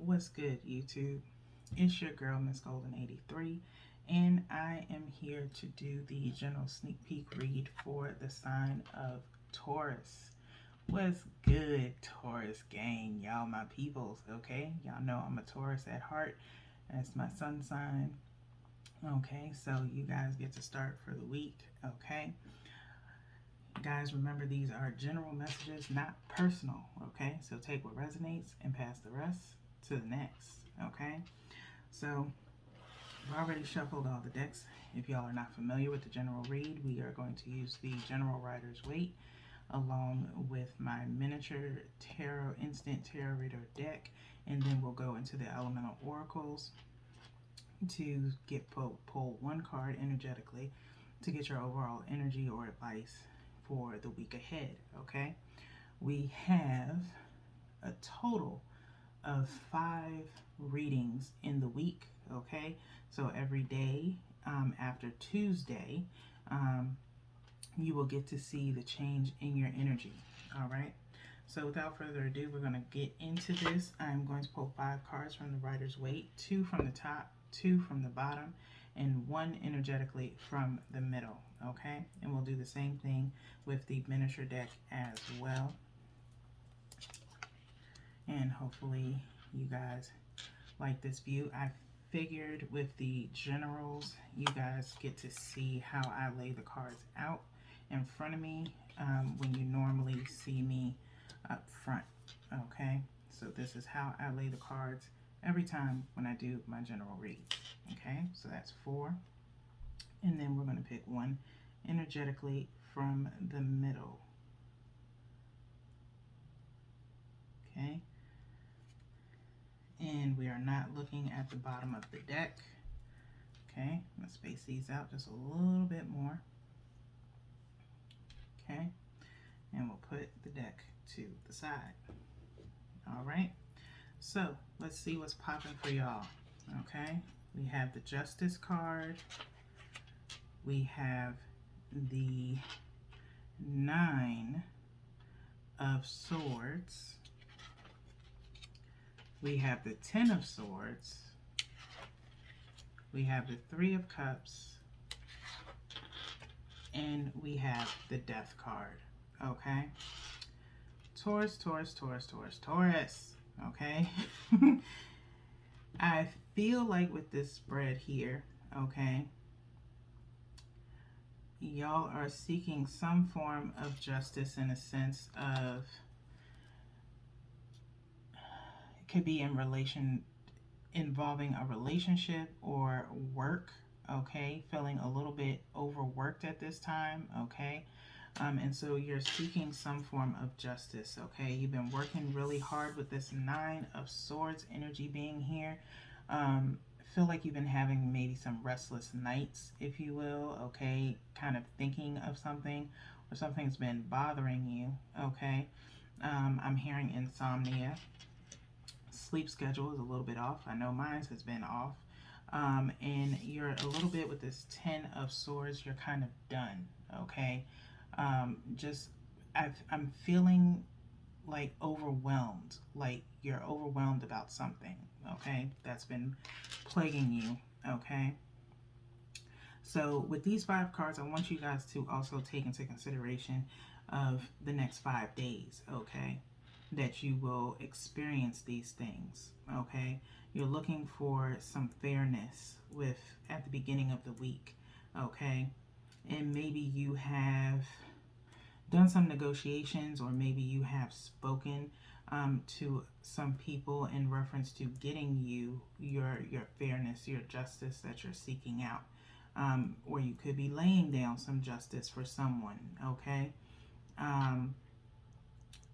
What's good, YouTube? It's your girl, Miss Golden 83, and I am here to do the general sneak peek read for the sign of Taurus. What's good, Taurus gang? Y'all, my peoples, okay? Y'all know I'm a Taurus at heart. That's my sun sign. Okay, so you guys get to start for the week, okay? Guys, remember these are general messages, not personal, okay? So take what resonates and pass the rest to the next, okay? So I've already shuffled all the decks. If y'all are not familiar with the general read, we are going to use the General Rider's Waite along with my miniature tarot instant tarot reader deck, and then we'll go into the elemental oracles to get pull one card energetically to get your overall energy or advice for the week ahead. Okay, we have a total of 5 readings in the week. Okay, so every day after Tuesday, you will get to see the change in your energy. All right. So without further ado, we're going to get into this. I'm going to pull 5 cards from the Rider's Waite, 2 from the top, 2 from the bottom, and 1 energetically from the middle. Okay, and we'll do the same thing with the miniature deck as well. And hopefully you guys like this view. I figured with the generals, you guys get to see how I lay the cards out in front of me when you normally see me up front. Okay, so this is how I lay the cards every time when I do my general read. Okay, so that's 4, and then we're going to pick 1 energetically from the middle. Okay, and we are not looking at the bottom of the deck. Okay, let's space these out just a little bit more. Okay, and we'll put the deck to the side. All right, so let's see what's popping for y'all. Okay, we have the Justice card. We have the 9 of Swords. We have the 10 of Swords. We have the 3 of Cups. And we have the Death card. Okay, Taurus, Taurus, Taurus, Taurus, Taurus. Okay, I feel like with this spread here, okay, y'all are seeking some form of justice in a sense of, it could be in relation, involving a relationship or work. Okay, feeling a little bit overworked at this time. Okay, and so you're seeking some form of justice. Okay, you've been working really hard with this 9 of Swords energy being here. Feel like you've been having maybe some restless nights, if you will. Okay, kind of thinking of something, or something's been bothering you. Okay, I'm hearing insomnia. Sleep schedule is a little bit off. I know mine has been off. And you're a little bit with this 10 of Swords, you're kind of done. Okay, I'm feeling like overwhelmed, like you're overwhelmed about something. Okay, that's been plaguing you. Okay, so with these 5 cards, I want you guys to also take into consideration of the next 5 days. Okay, that you will experience these things. Okay, you're looking for some fairness with at the beginning of the week. Okay, and maybe you have done some negotiations, or maybe you have spoken to some people in reference to getting you your fairness, your justice that you're seeking out, or you could be laying down some justice for someone. Okay,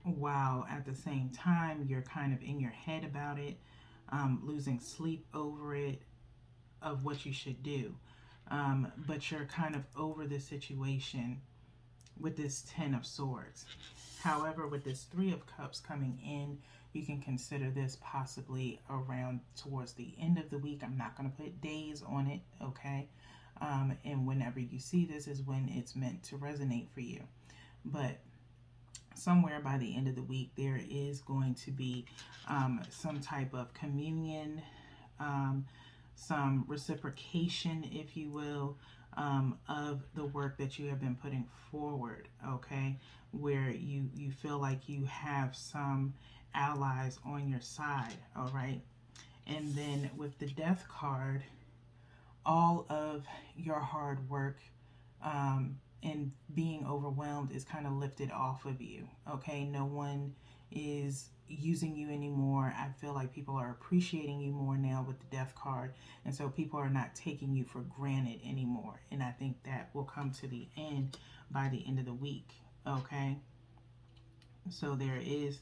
while at the same time you're kind of in your head about it, losing sleep over it, of what you should do, but you're kind of over the situation with this 10 of Swords. However, with this 3 of Cups coming in, you can consider this possibly around towards the end of the week. I'm not going to put days on it. Okay, and whenever you see this is when it's meant to resonate for you. But somewhere by the end of the week, there is going to be some type of communion, um, some reciprocation, if you will, of the work that you have been putting forward, okay? Where you feel like you have some allies on your side, all right? And then with the death card, all of your hard work and being overwhelmed is kind of lifted off of you. Okay, no one is using you anymore. I feel like people are appreciating you more now with the death card, and so people are not taking you for granted anymore. And I think that will come to the end by the end of the week. Okay, so there is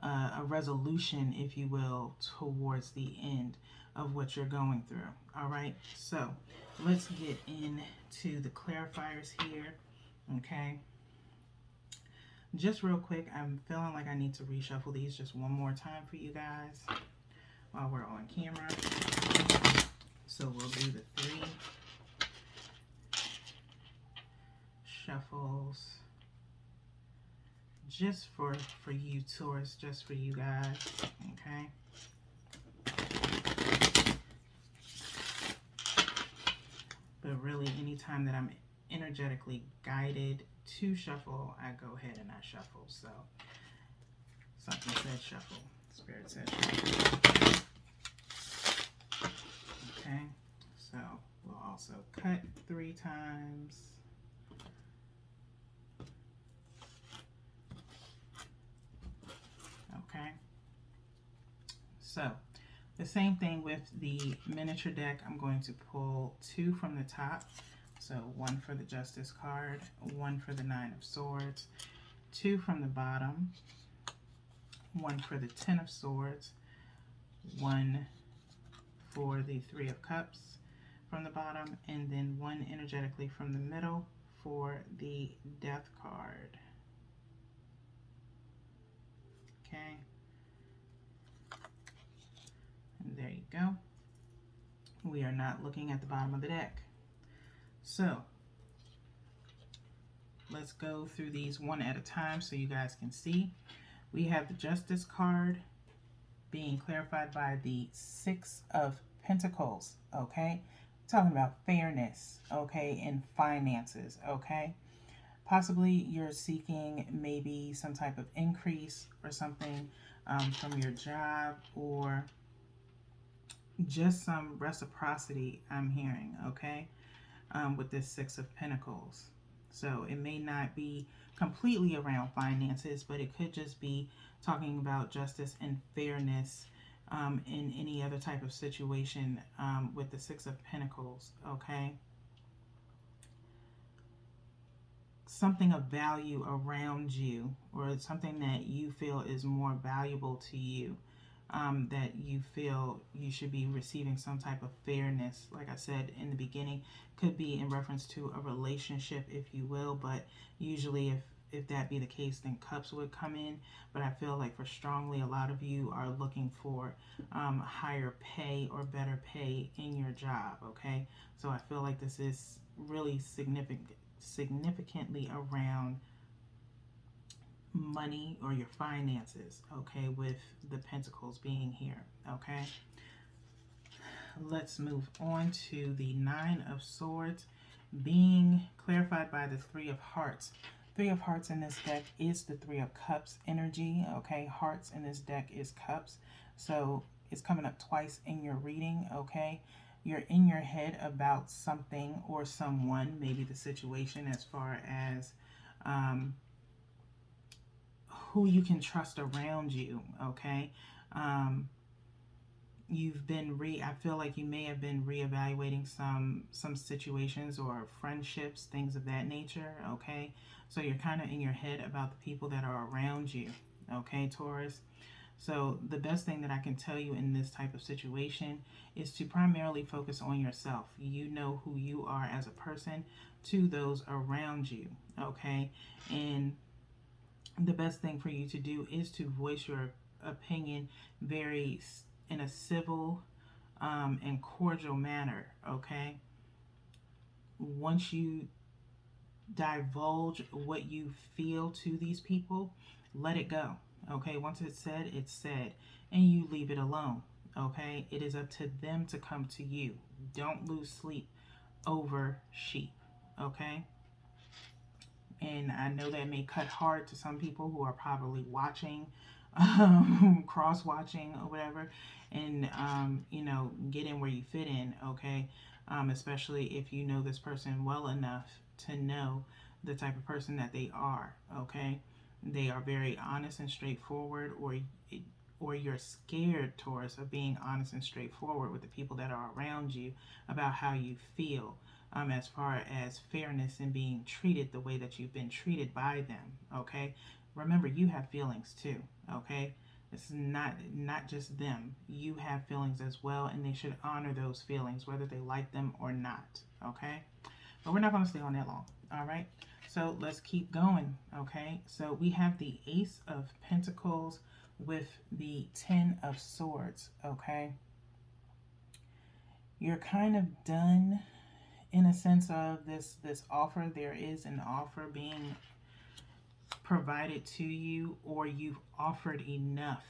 a resolution, if you will, towards the end of what you're going through. All right, so let's get into the clarifiers here. Okay, just real quick, I'm feeling like I need to reshuffle these just one more time for you guys while we're on camera. So we'll do the 3 shuffles just for you, Taurus, just for you guys. Okay, but really anytime that I'm energetically guided to shuffle, I go ahead and I shuffle. So something said shuffle, Spirit said shuffle. Okay, so we'll also cut 3 times. Okay, so the same thing with the miniature deck. I'm going to pull 2 from the top. So 1 for the Justice card, 1 for the 9 of Swords, 2 from the bottom, 1 for the 10 of Swords, 1 for the 3 of Cups from the bottom, and then 1 energetically from the middle for the Death card. Okay. And there you go. We are not looking at the bottom of the deck. So let's go through these one at a time so you guys can see. We have the Justice card being clarified by the 6 of Pentacles, okay? Talking about fairness, okay, and finances, okay? Possibly you're seeking maybe some type of increase or something from your job, or just some reciprocity I'm hearing, okay, with this 6 of Pentacles. So it may not be completely around finances, but it could just be talking about justice and fairness in any other type of situation with the 6 of Pentacles, okay? Something of value around you, or something that you feel is more valuable to you, that you feel you should be receiving some type of fairness. Like I said in the beginning, could be in reference to a relationship, if you will, but usually if that be the case, then Cups would come in. But I feel like for strongly, a lot of you are looking for higher pay or better pay in your job, okay? So I feel like this is really significantly around money or your finances, okay, with the Pentacles being here, okay? Let's move on to the 9 of Swords being clarified by the 3 of Hearts. 3 of Hearts in this deck is the 3 of Cups energy, okay? Hearts in this deck is Cups, so it's coming up twice in your reading, okay? You're in your head about something or someone, maybe the situation, as far as who you can trust around you, okay? You've been I feel like you may have been reevaluating some situations or friendships, things of that nature, okay? So you're kind of in your head about the people that are around you, okay, Taurus? So the best thing that I can tell you in this type of situation is to primarily focus on yourself. You know who you are as a person to those around you, okay? And the best thing for you to do is to voice your opinion very in a civil and cordial manner, okay? Once you divulge what you feel to these people, let it go. Okay, once it's said, and you leave it alone. Okay, it is up to them to come to you. Don't lose sleep over sheep. Okay, and I know that may cut hard to some people who are probably watching, cross watching or whatever, and get in where you fit in, okay? Especially if you know this person well enough to know the type of person that they are, okay? They are very honest and straightforward, or you're scared, Taurus, of being honest and straightforward with the people that are around you about how you feel, as far as fairness and being treated the way that you've been treated by them. Okay, remember, you have feelings too. Okay, it's not just them. You have feelings as well, and they should honor those feelings whether they like them or not. Okay, but we're not going to stay on that long. All right, so let's keep going. Okay, so we have the Ace of Pentacles with the Ten of Swords. Okay, you're kind of done in a sense of this offer. There is an offer being provided to you, or you've offered enough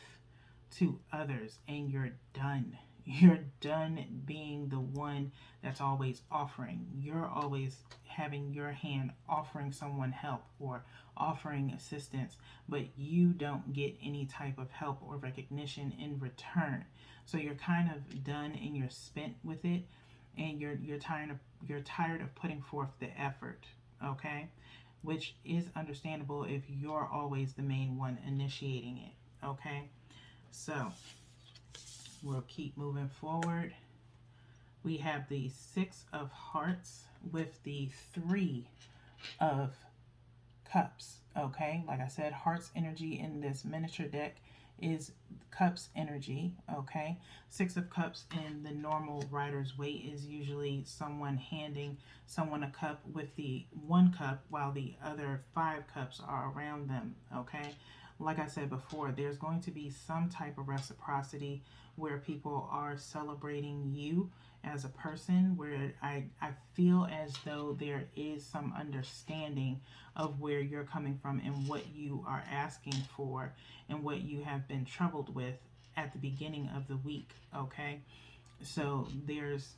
to others and you're done. You're done being the one that's always offering. You're always having your hand offering someone help or offering assistance, but you don't get any type of help or recognition in return. So you're kind of done and you're spent with it, and you're tired of putting forth the effort, okay? Which is understandable if you're always the main one initiating it, okay? So we'll keep moving forward. We have the Six of Hearts with the Three of Cups, okay? Like I said, Hearts energy in this miniature deck is Cups energy, okay? Six of Cups in the normal Rider's Waite is usually someone handing someone a cup with the one cup while the other 5 cups are around them, okay? Like I said before, there's going to be some type of reciprocity where people are celebrating you as a person, where I feel as though there is some understanding of where you're coming from and what you are asking for and what you have been troubled with at the beginning of the week, okay? So there's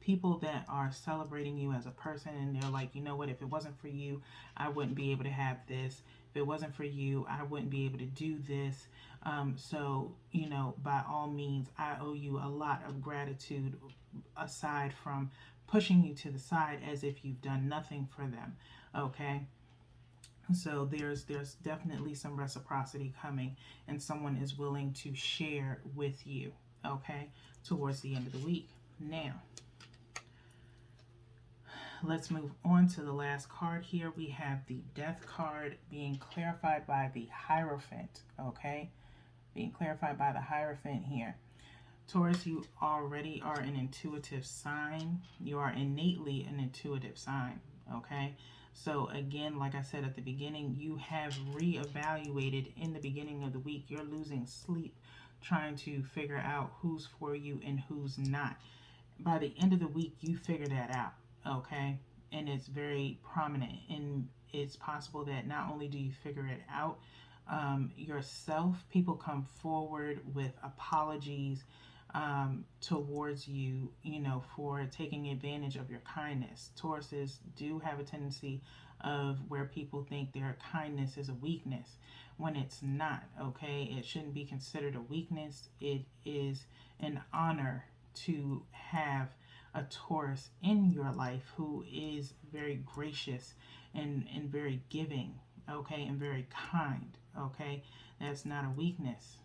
people that are celebrating you as a person, and they're like, you know what, if it wasn't for you, I wouldn't be able to have this. If it wasn't for you, I wouldn't be able to do this. So, by all means, I owe you a lot of gratitude aside from pushing you to the side as if you've done nothing for them, okay? So there's definitely some reciprocity coming, and someone is willing to share with you, okay, towards the end of the week. Now, let's move on to the last card here. We have the Death card being clarified by the Hierophant, okay? Being clarified by the Hierophant here. Taurus, you already are an intuitive sign. You are innately an intuitive sign, okay? So again, like I said at the beginning, you have reevaluated in the beginning of the week. You're losing sleep trying to figure out who's for you and who's not. By the end of the week, you figure that out, okay? And it's very prominent. And it's possible that not only do you figure it out yourself, people come forward with apologies towards you, for taking advantage of your kindness. Tauruses do have a tendency of where people think their kindness is a weakness when it's not, okay? It shouldn't be considered a weakness. It is an honor to have a Taurus in your life who is very gracious and very giving, okay, and very kind, okay? That's not a weakness.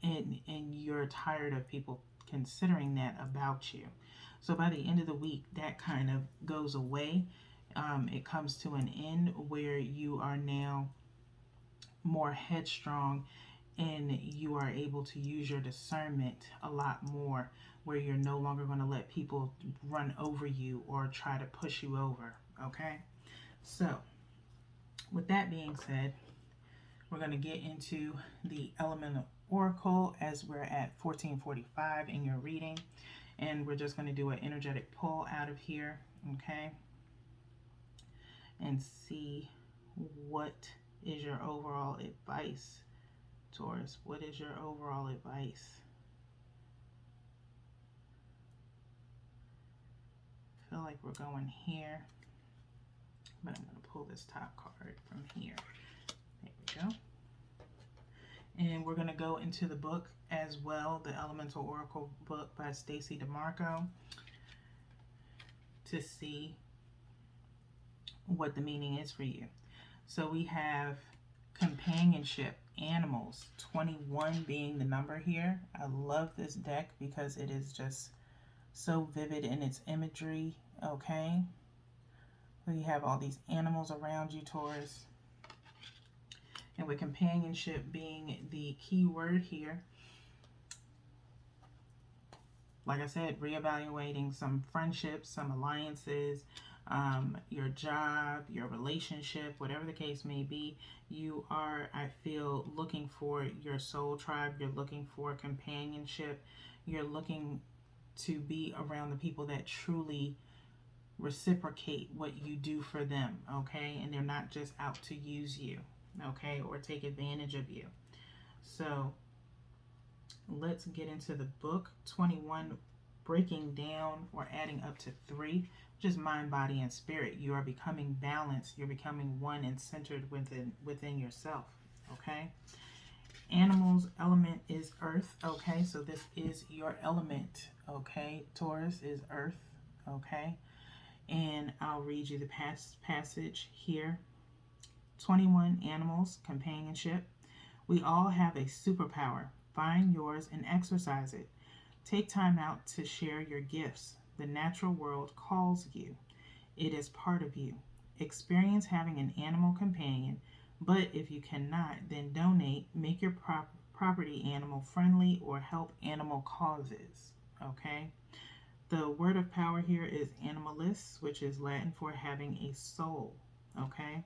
And you're tired of people considering that about you. So by the end of the week, that kind of goes away. It comes to an end where you are now more headstrong and you are able to use your discernment a lot more, where you're no longer going to let people run over you or try to push you over, okay? So with that being said, we're going to get into the Elemental Oracle as we're at 1445 in your reading, and we're just going to do an energetic pull out of here, okay? and see what is your overall advice, Taurus. What is your overall advice? I feel like we're going here, but I'm going to pull this top card from here. There we go. And we're going to go into the book as well, the Elemental Oracle book by Stacey DeMarco, to see what the meaning is for you. So we have companionship, animals, 21 being the number here. I love this deck because it is just so vivid in its imagery, okay? We have all these animals around you, Taurus. And with companionship being the key word here, like I said, reevaluating some friendships, some alliances, your job, your relationship, whatever the case may be. You are, I feel, looking for your soul tribe. You're looking for companionship. You're looking to be around the people that truly reciprocate what you do for them, okay? And they're not just out to use you, okay, or take advantage of you. So let's get into the book. 21, breaking down or adding up to 3, which is mind, body, and spirit. You are becoming balanced. You're becoming one and centered within yourself, okay? Animals, element is earth, okay? So this is your element, okay? Taurus is earth, okay? And I'll read you the passage here. 21, animals, companionship. We all have a superpower. Find yours and exercise it. Take time out to share your gifts. The natural world calls you. It is part of you. Experience having an animal companion, but if you cannot, then donate, make your property animal friendly, or help animal causes, okay? The word of power here is animalis, which is Latin for having a soul, okay?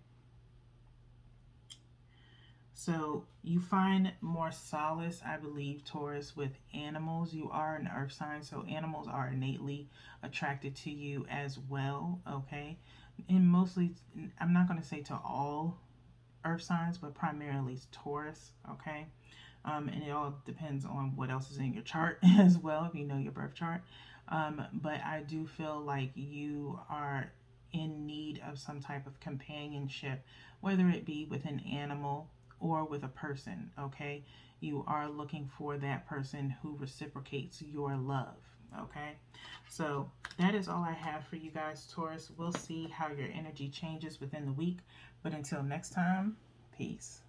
So you find more solace, I believe, Taurus, with animals. You are an earth sign, so animals are innately attracted to you as well, okay? And mostly, I'm not going to say to all earth signs, but primarily Taurus, okay? And it all depends on what else is in your chart as well, if you know your birth chart. But I do feel like you are in need of some type of companionship, whether it be with an animal or with a person, okay? You are looking for that person who reciprocates your love, okay? So that is all I have for you guys, Taurus. We'll see how your energy changes within the week. But until next time, peace.